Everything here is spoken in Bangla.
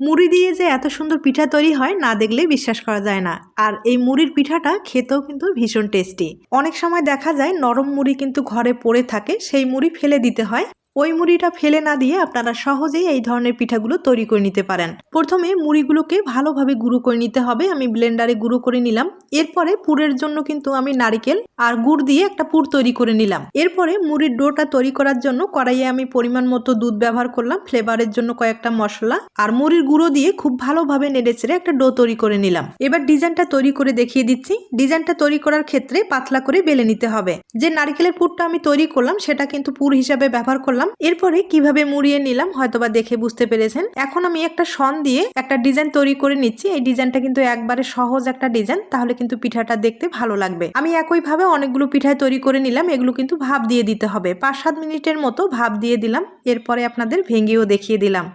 মুড়ি দিয়ে যে এত সুন্দর পিঠা তৈরি হয় না দেখলে বিশ্বাস করা যায় না। আর এই মুড়ির পিঠাটা খেতেও কিন্তু ভীষণ টেস্টি। অনেক সময় দেখা যায় নরম মুড়ি কিন্তু ঘরে পড়ে থাকে, সেই মুড়ি ফেলে দিতে হয়। ওই মুড়িটা ফেলে না দিয়ে আপনারা সহজেই এই ধরনের পিঠাগুলো তৈরি করে নিতে পারেন। প্রথমে মুড়িগুলোকে ভালোভাবে গুঁড়ো করে নিতে হবে। আমি ব্লেন্ডারে গুঁড়ো করে নিলাম। এরপরে পুরের জন্য কিন্তু আমি নারকেল আর গুড় দিয়ে একটা পুর তৈরি করে নিলাম। এরপরে মুড়ির ডোটা তৈরি করার জন্য কড়াইয়ে আমি পরিমাণ মতো দুধ ব্যবহার করলাম, ফ্লেভারের জন্য কয়েকটা মশলা আর মুড়ির গুঁড়ো দিয়ে খুব ভালোভাবে নেড়েচেড়ে একটা ডো তৈরি করে নিলাম। এবার ডিজাইনটা তৈরি করে দেখিয়ে দিচ্ছি। ডিজাইনটা তৈরি করার ক্ষেত্রে পাতলা করে বেলে নিতে হবে। যে নারকেলের পুরটা আমি তৈরি করলাম সেটা কিন্তু পুর হিসাবে ব্যবহার করলাম। এরপরে কিভাবে মুড়িয়ে নিলাম হয়তোবা দেখে বুঝতে পেরেছেন। এখন আমি একটা শন দিয়ে একটা ডিজাইন তৈরি করে নিচ্ছি। এই ডিজাইনটা কিন্তু একবারে সহজ একটা ডিজাইন, তাহলে কিন্তু পিঠাটা দেখতে ভালো লাগবে। আমি একইভাবে অনেকগুলো পিঠায় তৈরি করে নিলাম। এগুলো কিন্তু ভাপ দিয়ে দিতে হবে। 5-7 মিনিটের মতো ভাপ দিয়ে দিলাম। এরপরে আপনাদের ভেঙেও দেখিয়ে দিলাম।